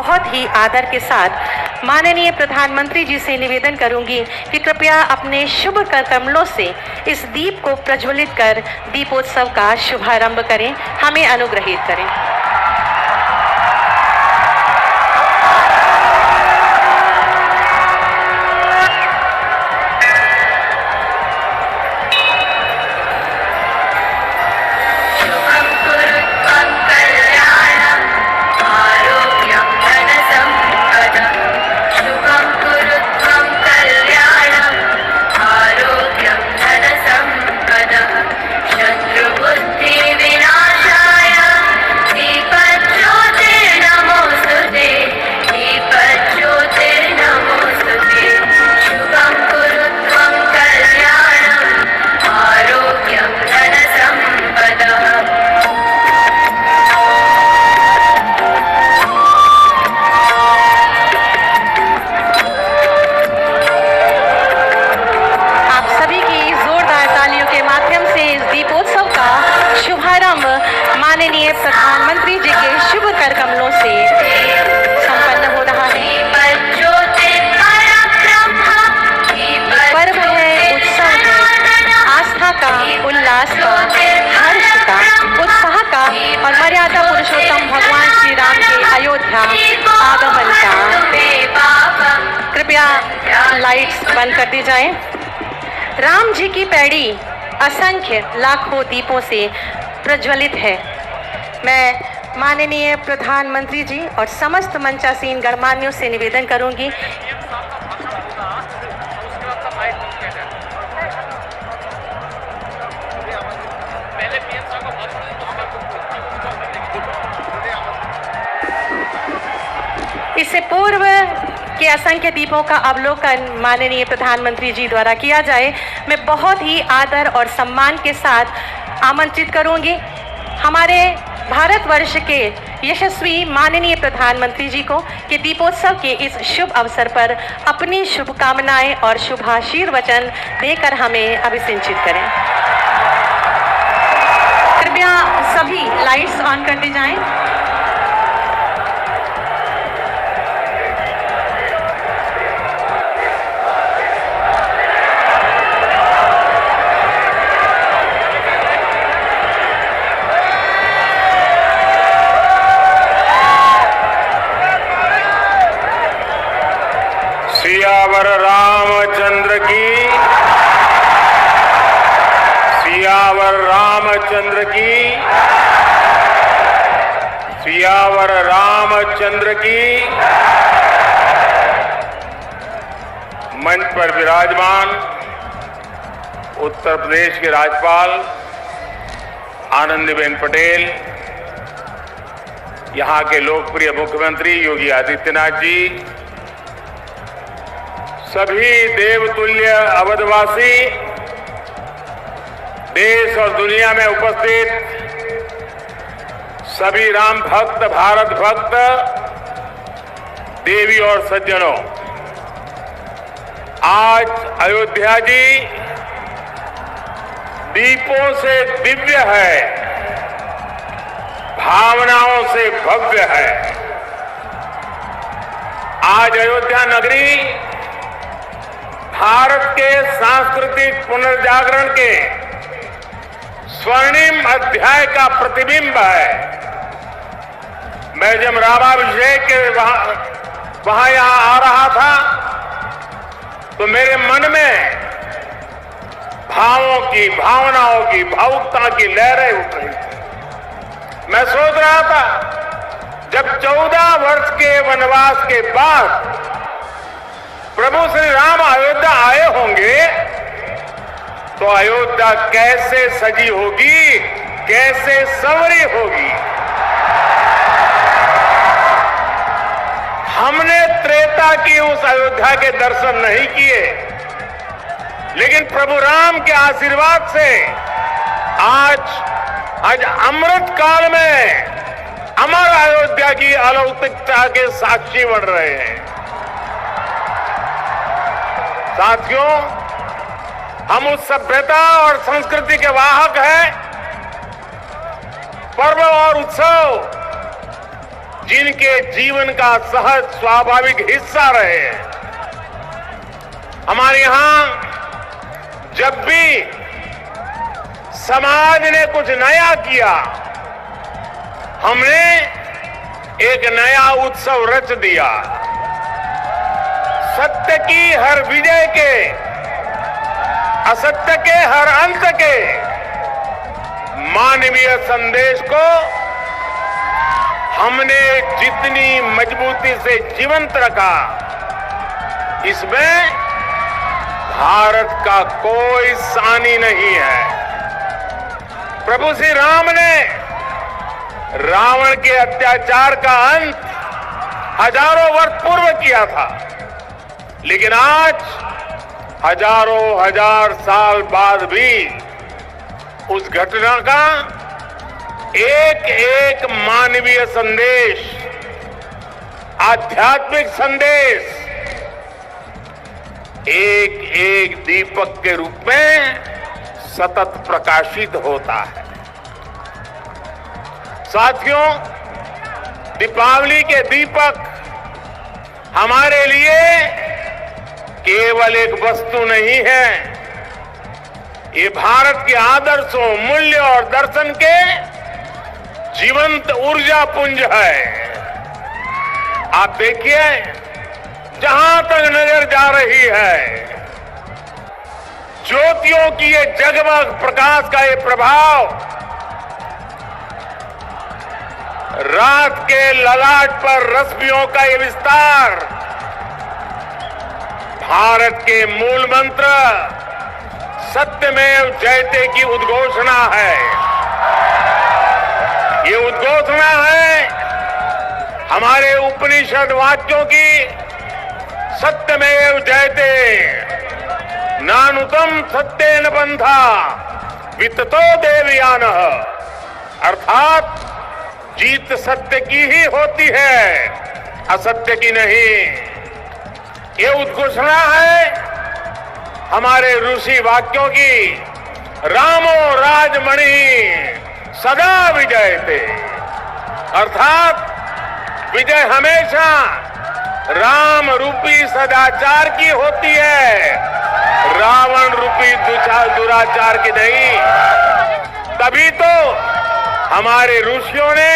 बहुत ही आदर के साथ माननीय प्रधानमंत्री जी से निवेदन करूंगी कि कृपया अपने शुभ कर कमलों से इस दीप को प्रज्वलित कर दीपोत्सव का शुभारंभ करें, हमें अनुग्रहित करें। माननीय प्रधानमंत्री जी के शुभ कर कमलों से संपन्न हो रहा है। पर्व है, उत्सव है, आस्था का, उल्लास का, हर्ष का, उत्साह का और मर्यादा पुरुषोत्तम भगवान श्री राम के अयोध्या आगमन का। कृपया लाइट्स बंद कर दी जाएं। राम जी की पैड़ी असंख्य लाखों दीपों से प्रज्वलित है। मैं माननीय प्रधानमंत्री जी और समस्त मंचासीन गणमान्यों से निवेदन करूंगी इससे पूर्व के असंख्य दीपों का अवलोकन माननीय प्रधानमंत्री जी द्वारा किया जाए। मैं बहुत ही आदर और सम्मान के साथ आमंत्रित करूंगी हमारे भारतवर्ष के यशस्वी माननीय प्रधानमंत्री जी को कि दीपोत्सव के इस शुभ अवसर पर अपनी शुभकामनाएं और शुभाशीर्वचन देकर हमें अभिसिंचित करें। कृपया सभी लाइट्स ऑन कर दी जाएं। सियावर रामचंद्र की, सियावर रामचंद्र की, सियावर रामचंद्र की। मंच पर विराजमान उत्तर प्रदेश के राज्यपाल आनंदीबेन पटेल, यहां के लोकप्रिय मुख्यमंत्री योगी आदित्यनाथ जी, सभी देवतुल्य अवधवासी, देश और दुनिया में उपस्थित सभी राम भक्त, भारत भक्त, देवी और सज्जनों, आज अयोध्या जी दीपों से दिव्य है, भावनाओं से भव्य है। आज अयोध्या नगरी भारत के सांस्कृतिक पुनर्जागरण के स्वर्णिम अध्याय का प्रतिबिंब है। मैं जब रामाभिषेक के वहां यहां आ रहा था तो मेरे मन में भावों की, भावनाओं की, भावुकता की लहरें उठ रही थी। मैं सोच रहा था जब 14 वर्ष के वनवास के बाद प्रभु श्री राम अयोध्या आए होंगे तो अयोध्या कैसे सजी होगी, कैसे संवरी होगी। हमने त्रेता की उस अयोध्या के दर्शन नहीं किए, लेकिन प्रभु राम के आशीर्वाद से आज अमृत काल में अमर अयोध्या की अलौकिकता के साक्षी बन रहे हैं। साथियों, हम उस सभ्यता और संस्कृति के वाहक हैं। पर्व और उत्सव जिनके जीवन का सहज स्वाभाविक हिस्सा रहे हैं। हमारे यहां जब भी समाज ने कुछ नया किया, हमने एक नया उत्सव रच दिया। सत्य की हर विजय के, असत्य के हर अंत के मानवीय संदेश को हमने जितनी मजबूती से जीवंत रखा, इसमें भारत का कोई सानी नहीं है। प्रभु श्री राम ने रावण के अत्याचार का अंत हजारों वर्ष पूर्व किया था, लेकिन आज हजारों हजार साल बाद भी उस घटना का एक एक मानवीय संदेश, आध्यात्मिक संदेश एक एक दीपक के रूप में सतत प्रकाशित होता है। साथियों, दीपावली के दीपक हमारे लिए केवल एक वस्तु नहीं है, ये भारत के आदर्शों, मूल्य और दर्शन के जीवंत ऊर्जा पुंज है। आप देखिए, जहां तक नजर जा रही है, ज्योतियों की ये जगमग प्रकाश का ये प्रभाव रात के ललाट पर रश्मियों का ये विस्तार भारत के मूल मंत्र सत्यमेव जयते की उद्घोषणा है। ये उद्घोषणा है हमारे उपनिषद वाक्यों की, सत्यमेव जयते, नानुतम सत्येन बंधा विततो देवयानः, अर्थात जीत सत्य की ही होती है, असत्य की नहीं। ये उद्घोषणा है हमारे ऋषि वाक्यों की, रामो राजमणि सदा विजयते, अर्थात विजय हमेशा राम रूपी सदाचार की होती है, रावण रूपी दुराचार की नहीं। तभी तो हमारे ऋषियों ने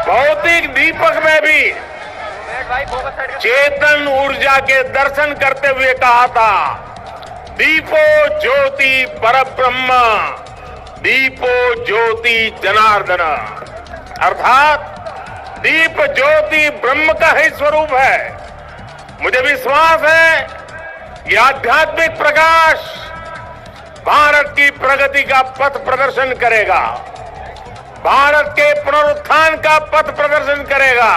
भौतिक दीपक में भी चेतन ऊर्जा के दर्शन करते हुए कहा था, दीपो ज्योति परब्रह्म, दीपो ज्योति जनार्दन, अर्थात दीप ज्योति ब्रह्म का ही स्वरूप है। मुझे विश्वास है ये आध्यात्मिक प्रकाश भारत की प्रगति का पथ प्रदर्शन करेगा, भारत के पुनरुत्थान का पथ प्रदर्शन करेगा।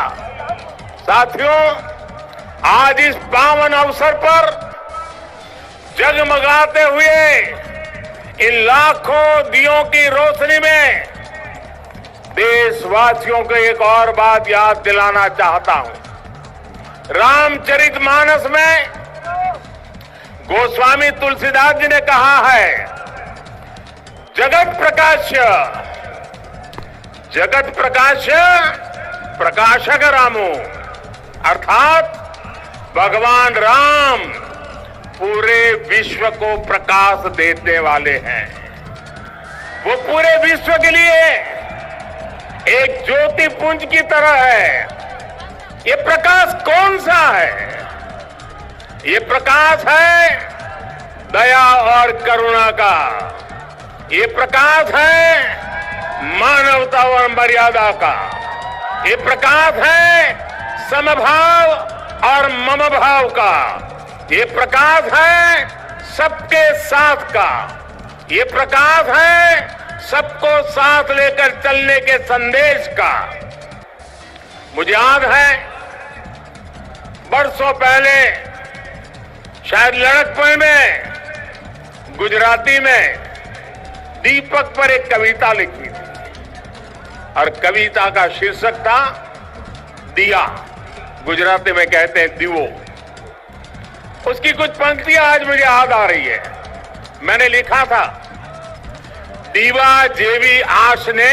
साथियों, आज इस पावन अवसर पर जगमगाते हुए इन लाखों दियों की रोशनी में देशवासियों को एक और बात याद दिलाना चाहता हूं। रामचरितमानस में गोस्वामी तुलसीदास जी ने कहा है, जगत प्रकाश्य, जगत प्रकाश्य प्रकाशक रामो, अर्थात भगवान राम पूरे विश्व को प्रकाश देने वाले हैं। वो पूरे विश्व के लिए एक ज्योति पुंज की तरह है। ये प्रकाश कौन सा है? ये प्रकाश है दया और करुणा का, ये प्रकाश है मानवता और मर्यादा का, ये प्रकाश है समभाव और मम भाव का, ये प्रकाश है सबके साथ का, ये प्रकाश है सबको साथ लेकर चलने के संदेश का। मुझे याद है बरसों पहले शायद लड़कपन में गुजराती में दीपक पर एक कविता लिखी थी और कविता का शीर्षक था दिया, गुजराती में कहते हैं दीवो। उसकी कुछ पंक्तियां आज मुझे याद आ रही है। मैंने लिखा था, दीवा जेवी आश ने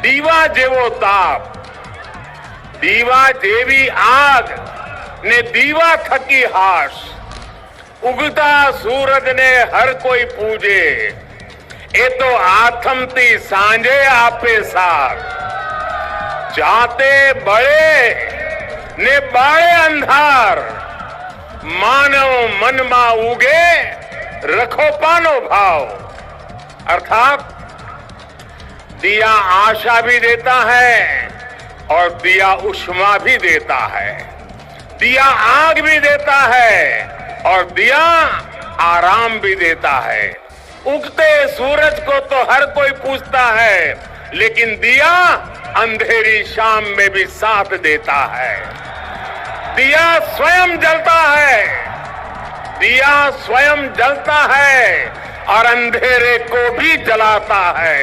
दीवा जेवो ताप, दीवा देवी आग ने दीवा थकी हाश, उगता सूरज ने हर कोई पूजे, ए तो आथमती सांझे आपे साथ, जाते बड़े ने बाड़े अंधार, मानव मन मा उगे रखो पानो भाव। अर्थात दिया आशा भी देता है और दिया उष्मा भी देता है, दिया आग भी देता है और दिया आराम भी देता है। उगते सूरज को तो हर कोई पूछता है, लेकिन दिया अंधेरी शाम में भी साथ देता है। दिया स्वयं जलता है, दिया स्वयं जलता है और अंधेरे को भी जलाता है।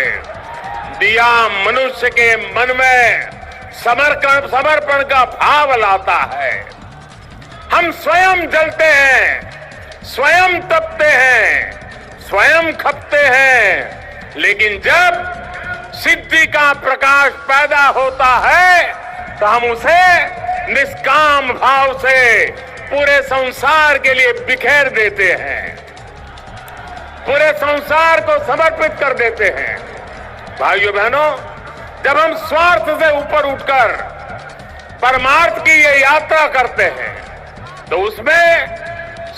दिया मनुष्य के मन में समर्पण का भाव लाता है। हम स्वयं जलते हैं, स्वयं तपते हैं, स्वयं खपते हैं, लेकिन जब सिद्धि का प्रकाश पैदा होता है तो हम उसे निष्काम भाव से पूरे संसार के लिए बिखेर देते हैं, पूरे संसार को समर्पित कर देते हैं। भाइयों बहनों, जब हम स्वार्थ से ऊपर उठकर परमार्थ की ये यात्रा करते हैं तो उसमें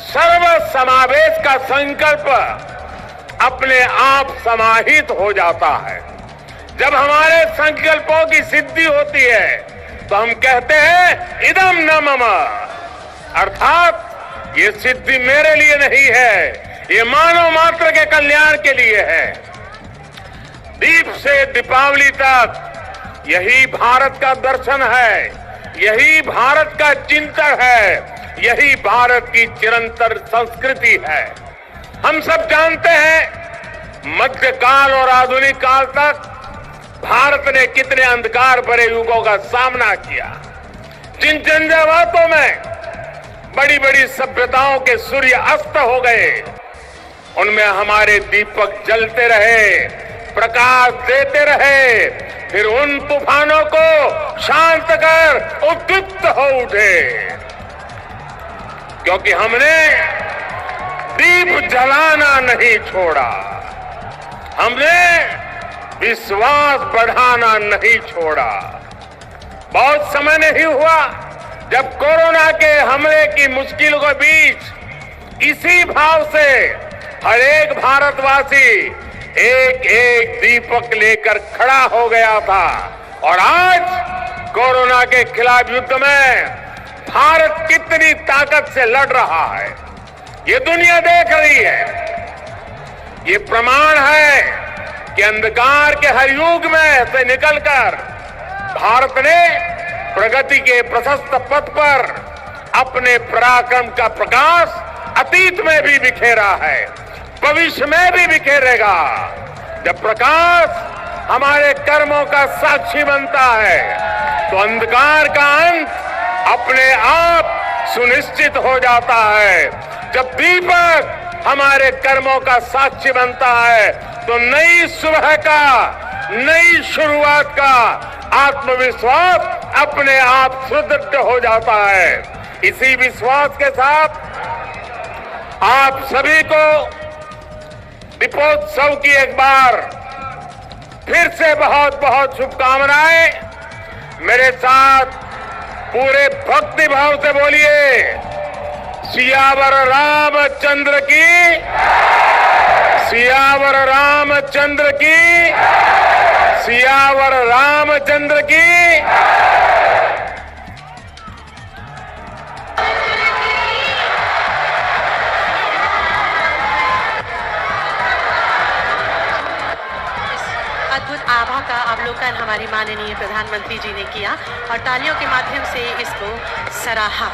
सर्व समावेश का संकल्प अपने आप समाहित हो जाता है। जब हमारे संकल्पों की सिद्धि होती है तो हम कहते हैं इदम न मम, अर्थात ये सिद्धि मेरे लिए नहीं है, ये मानव मात्र के कल्याण के लिए है। दीप से दीपावली तक यही भारत का दर्शन है, यही भारत का चिंतन है, यही भारत की चिरंतर संस्कृति है। हम सब जानते हैं मध्यकाल और आधुनिक काल तक भारत ने कितने अंधकार भरे युगों का सामना किया। जिन झंझावातों में बड़ी बड़ी सभ्यताओं के सूर्य अस्त हो गए, उनमें हमारे दीपक जलते रहे, प्रकाश देते रहे, फिर उन तूफानों को शांत कर उद्युक्त हो उठे, क्योंकि हमने दीप जलाना नहीं छोड़ा, हमने विश्वास बढ़ाना नहीं छोड़ा। बहुत समय नहीं हुआ जब कोरोना के हमले की मुश्किलों के बीच इसी भाव से हर एक भारतवासी एक एक दीपक लेकर खड़ा हो गया था। और आज कोरोना के खिलाफ युद्ध में भारत कितनी ताकत से लड़ रहा है, ये दुनिया देख रही है। ये प्रमाण है कि अंधकार के हर युग में से निकलकर भारत ने प्रगति के प्रशस्त पथ पर अपने पराक्रम का प्रकाश अतीत में भी बिखेरा है, भविष्य में भी बिखेरेगा। जब प्रकाश हमारे कर्मों का साक्षी बनता है तो अंधकार का अंत अपने आप सुनिश्चित हो जाता है। जब दीपक हमारे कर्मों का साक्षी बनता है तो नई सुबह का, नई शुरुआत का आत्मविश्वास अपने आप सुदृढ़ हो जाता है। इसी विश्वास के साथ आप सभी को दीपोत्सव की एक बार फिर से बहुत बहुत शुभकामनाएं। मेरे साथ पूरे भक्ति भाव से बोलिए, सियावर रामचंद्र की, सियावर रामचंद्र की, सियावर रामचंद्र की। अद्भुत आभा का अवलोकन हमारी माननीय प्रधानमंत्री जी ने किया और तालियों के माध्यम से इसको सराहा।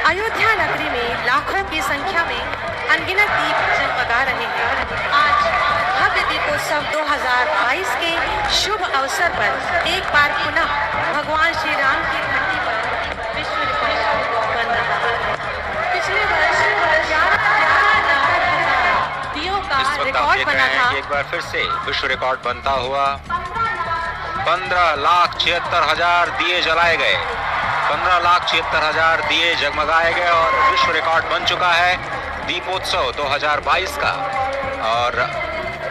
अयोध्या नगरी में लाखों की संख्या में अनगिनत दीप जगमगा रहे हैं। आज भव्य दीपोत्सव 2022 के शुभ अवसर पर एक बार पुनः भगवान श्री राम की धरती पर विश्व रिकॉर्ड बन रहा है। पिछले वर्ष 11,000 दियों का रिकॉर्ड बना था। एक बार फिर से विश्व रिकॉर्ड बनता हुआ 15,76,000 दिए जलाए गए, 15,76,000 दिए जगमगाए गए और विश्व रिकॉर्ड बन चुका है दीपोत्सव 2022 का। और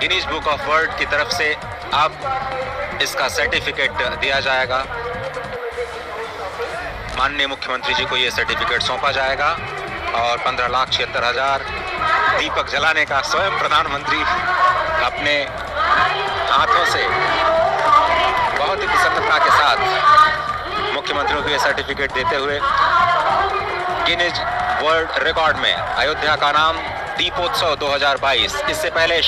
गिनीज बुक ऑफ वर्ल्ड की तरफ से अब इसका सर्टिफिकेट दिया जाएगा। माननीय मुख्यमंत्री जी को ये सर्टिफिकेट सौंपा जाएगा और 15,76,000 दीपक जलाने का स्वयं प्रधानमंत्री अपने हाथों से बहुत ही प्रसन्नता के साथ मुख्यमंत्रियों को ये सर्टिफिकेट देते हुए गिनीज वर्ल्ड रिकॉर्ड में अयोध्या का नाम दीपोत्सव 2022। इससे पहले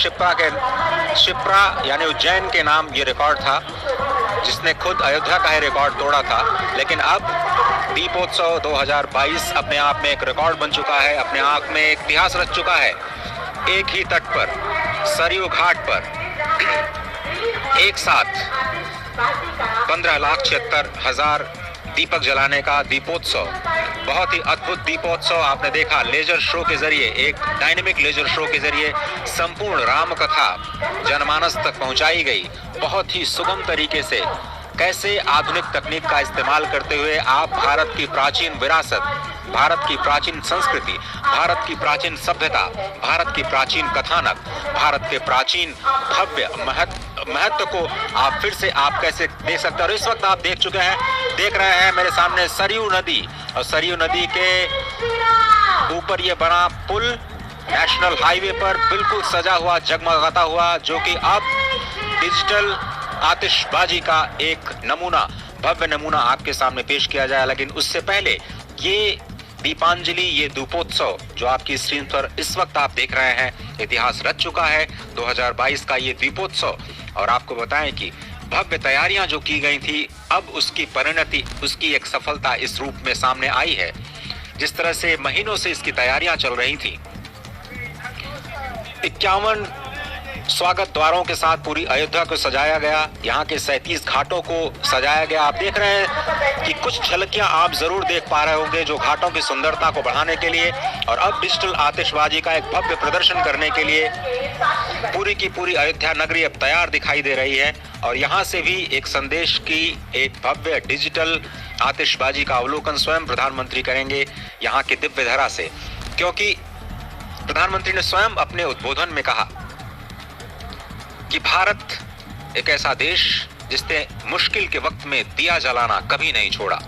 शिप्रा यानी उज्जैन के नाम ये रिकॉर्ड था, जिसने खुद अयोध्या का ही रिकॉर्ड तोड़ा था। लेकिन अब दीपोत्सव 2022 अपने आप में एक रिकॉर्ड बन चुका है, अपने आप में एक इतिहास रच चुका है। एक ही तट पर, सरयू घाट पर एक साथ 15,76,000 दीपक जलाने का दीपोत्सव, बहुत ही अद्भुत दीपोत्सव। आपने देखा लेजर शो के जरिए, एक डायनेमिक लेजर शो के जरिए संपूर्ण राम कथा जनमानस तक पहुंचाई गई। बहुत ही सुगम तरीके से कैसे आधुनिक तकनीक का इस्तेमाल करते हुए आप भारत की प्राचीन विरासत, भारत की प्राचीन संस्कृति, भारत की प्राचीन सभ्यता, भारत की प्राचीन कथानक, भारत के प्राचीन भव्य महत्व को आप फिर से आप कैसे देख सकते हैं। और इस वक्त आप देख रहे हैं मेरे सामने सरयू नदी, और सरयू नदी के ऊपर ये बना पुल नेशनल हाईवे पर बिल्कुल सजा हुआ, जगमगाता हुआ, जो कि अब डिजिटल आतिशबाजी का एक नमूना, भव्य नमूना आपके सामने पेश किया जाए। लेकिन उससे पहले ये दीपांजलि, ये दीपोत्सव जो आपकी स्क्रीन पर इस वक्त आप देख रहे हैं, इतिहास रच चुका है 2022 का ये दीपोत्सव। और आपको बताएं कि भव्य तैयारियां जो की गई थी, अब उसकी परिणति, उसकी एक सफलता इस रूप में सामने आई है। जिस तरह से महीनों से इसकी तैयारियां चल रही थी, 51 स्वागत द्वारों के साथ पूरी अयोध्या को सजाया गया, यहाँ के 37 घाटों को सजाया गया। आप देख रहे हैं कि कुछ झलकियां आप जरूर देख पा रहे होंगे जो घाटों की सुंदरता को बढ़ाने के लिए और अब डिजिटल आतिशबाजी का एक भव्य प्रदर्शन करने के लिए पूरी की पूरी अयोध्या नगरी अब तैयार दिखाई दे रही है। और यहाँ से भी एक संदेश की एक भव्य डिजिटल आतिशबाजी का अवलोकन स्वयं प्रधानमंत्री करेंगे यहाँ के दिव्य धरा से, क्योंकि प्रधानमंत्री ने स्वयं अपने उद्बोधन में कहा कि भारत एक ऐसा देश जिसने मुश्किल के वक्त में दिया जलाना कभी नहीं छोड़ा,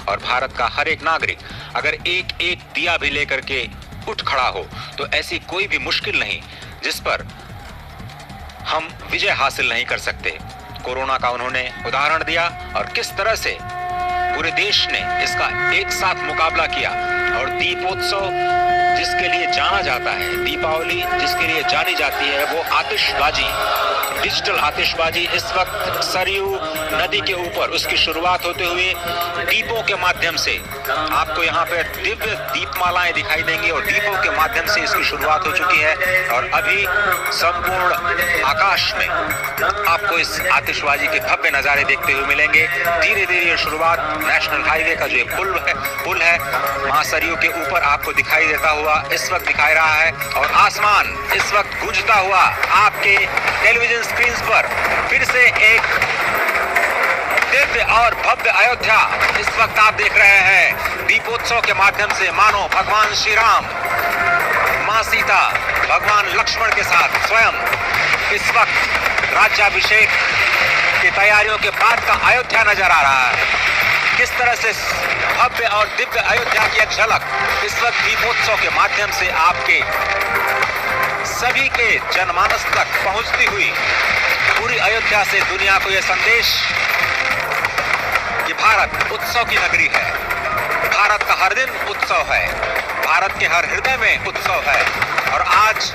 और भारत का हर एक नागरिक अगर एक एक दिया भी लेकर के उठ खड़ा हो तो ऐसी कोई भी मुश्किल नहीं जिस पर हम विजय हासिल नहीं कर सकते। कोरोना का उन्होंने उदाहरण दिया और किस तरह से पूरे देश ने इसका एक साथ मुकाबला किया। और दीपोत्सव जिसके लिए जाना जाता है, दीपावली जिसके लिए जानी जाती है, वो आतिशबाजी, डिजिटल आतिशबाजी इस वक्त सरयू नदी के ऊपर उसकी शुरुआत होते हुए दीपों के माध्यम से आपको यहाँ पे दिव्य दीपमालाएं दिखाई देंगी और दीपों के माध्यम से इसकी शुरुआत हो चुकी है। और अभी संपूर्ण आकाश में आपको इस आतिशबाजी के भव्य नजारे देखते हुए मिलेंगे। धीरे धीरे ये शुरुआत नेशनल हाईवे का जो एक पुल है वहां सरयू के ऊपर आपको दिखाई देता हुआ इस वक्त दिखाई रहा है। और आसमान इस वक्त गूंजता हुआ आपके टेलीविजन स्क्रीन पर फिर से एक दिव्य और भव्य अयोध्या इस वक्त आप देख रहे हैं। दीपोत्सव के माध्यम से मानो भगवान श्री राम, मां सीता, भगवान लक्ष्मण के साथ स्वयं इस वक्त राज्याभिषेक की तैयारियों के बाद का अयोध्या नजर आ रहा है। किस तरह से भव्य और दिव्य अयोध्या की एक झलक इस वक्त दीपोत्सव के माध्यम से आपके सभी के जनमानस तक पहुंचती हुई पूरी अयोध्या से दुनिया को यह संदेश कि भारत उत्सव की नगरी है, भारत का हर दिन उत्सव है, भारत के हर हृदय में उत्सव है। और आज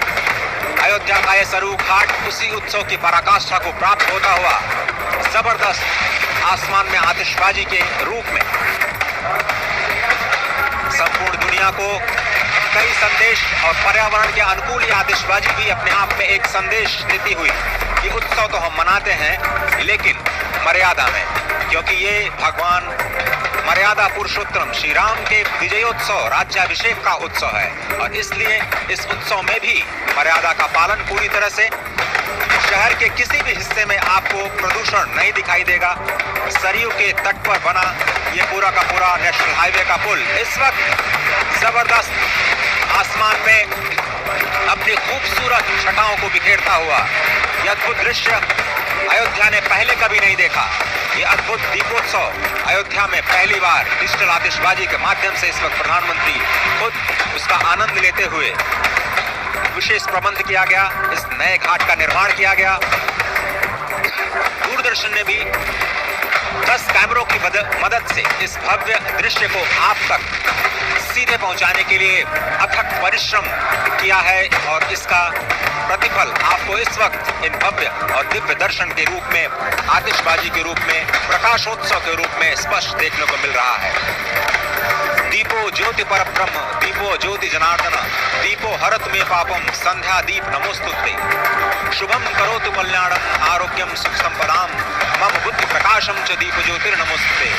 अयोध्या का यह सरयू घाट उसी उत्सव की पराकाष्ठा को प्राप्त होता हुआ जबरदस्त आसमान में आतिशबाजी के रूप में संपूर्ण दुनिया को कई संदेश और पर्यावरण के अनुकूल ये आतिशबाजी भी अपने आप में एक संदेश देती हुई कि उत्सव तो हम मनाते हैं लेकिन मर्यादा में, क्योंकि ये भगवान मर्यादा पुरुषोत्तम श्री राम के विजयोत्सव, राज्याभिषेक का उत्सव है। और इसलिए इस उत्सव में भी मर्यादा का पालन पूरी तरह से शहर के किसी भी हिस्से में आपको प्रदूषण नहीं दिखाई देगा। सरयू के तट पर बना ये पूरा का पूरा नेशनल हाईवे का पुल इस वक्त जबरदस्त आसमान में अपनी खूबसूरत छटाओं को बिखेरता हुआ यह अद्भुत दृश्य अयोध्या ने पहले कभी नहीं देखा। ये अद्भुत दीपोत्सव अयोध्या में पहली बार डिजिटल आतिशबाजी के माध्यम से इस वक्त प्रधानमंत्री खुद उसका आनंद लेते हुए विशेष प्रबंध किया गया, इस नए घाट का निर्माण किया गया। दूरदर्शन ने भी 10 कैमरों की मदद से इस भव्य दृश्य को आप तक सीधे पहुंचाने के लिए अथक परिश्रम किया है और इसका प्रतिफल आपको इस वक्त इन भव्य और दिव्य दर्शन के रूप में, आतिशबाजी के रूप में, प्रकाशोत्सव के रूप में स्पष्ट देखने को मिल रहा है। दीपो ज्योति परब्रह्म दीपो ज्योति जनार्दन दीपो हरत मे पापम संध्या दीप नमोस्तुते शुभम करोतु कल्याणम आरोग्यम सुख संपदाम मम बुद्धि प्रकाशम च दीप ज्योतिर्नमोस्तुते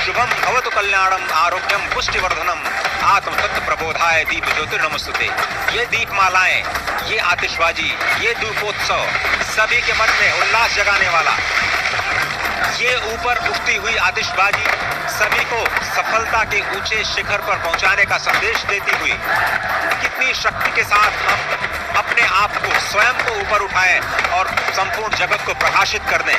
शुभम भवतु कल्याणम आरोग्यम पुष्टिवर्धनम आत्म तत्व प्रबोधाय दीप ज्योतिर्नमोस्तुते। ये दीपमालाएं, ये आतिशबाजी, ये दीपोत्सव सभी के मन में उल्लास जगाने वाला, ये ऊपर उठती हुई आतिशबाजी सभी को सफलता के ऊंचे शिखर पर पहुंचाने का संदेश देती हुई कितनी शक्ति के साथ हम अपने आप को, स्वयं को ऊपर उठाएं और संपूर्ण जगत को प्रकाशित कर दें।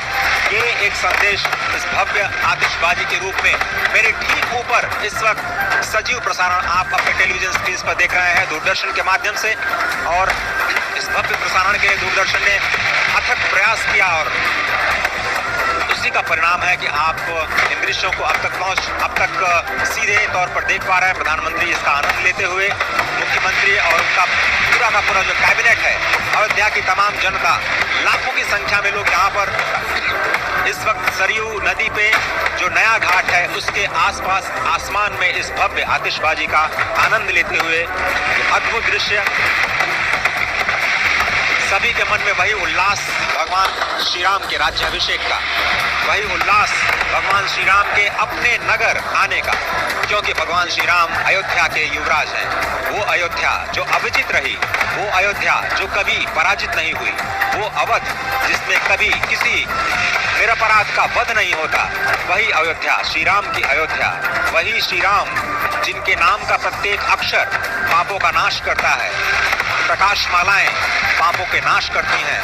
ये एक संदेश इस भव्य आतिशबाजी के रूप में मेरे ठीक ऊपर इस वक्त सजीव प्रसारण आप अपने टेलीविजन स्क्रीन पर देख रहे हैं दूरदर्शन के माध्यम से। और इस भव्य प्रसारण के लिए दूरदर्शन ने अथक प्रयास किया और उसी का परिणाम है कि आप इन दृश्यों को अब तक सीधे तौर पर देख पा रहे हैं। प्रधानमंत्री इसका आनंद लेते हुए, मुख्यमंत्री और उनका पूरा जो कैबिनेट है, अयोध्या की तमाम जनता, लाखों की संख्या में लोग यहाँ पर इस वक्त सरयू नदी पे जो नया घाट है उसके आसपास आसमान में इस भव्य आतिशबाजी का आनंद लेते हुए अद्भुत दृश्य, सभी के मन में वही उल्लास भगवान श्री राम के राज्याभिषेक का, वही उल्लास भगवान श्री राम के अपने नगर आने का, क्योंकि भगवान श्री राम अयोध्या के युवराज हैं। वो अयोध्या जो अविजित रही, वो अयोध्या जो कभी पराजित नहीं हुई, वो अवध जिसमें कभी किसी निरपराध का वध नहीं होता, वही अयोध्या, श्री राम की अयोध्या, वही श्री राम जिनके नाम का प्रत्येक अक्षर पापों का नाश करता है, प्रकाश मालाएं पापों के नाश करती हैं।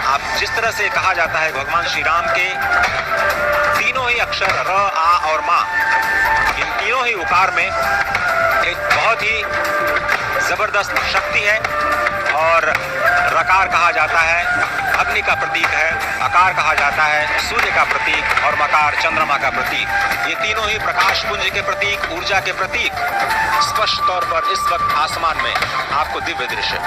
आप जिस तरह से कहा जाता है भगवान श्री राम के तीनों ही अक्षर र, आ और मा, इन तीनों ही उकार में एक बहुत ही जबरदस्त शक्ति है। और रकार कहा जाता है अग्नि का प्रतीक है, अकार कहा जाता है सूर्य का प्रतीक और मकार चंद्रमा का प्रतीक। ये तीनों ही प्रकाश पुंज के प्रतीक, ऊर्जा के प्रतीक स्पष्ट तौर पर इस वक्त आसमान में आपको दिव्य दृश्य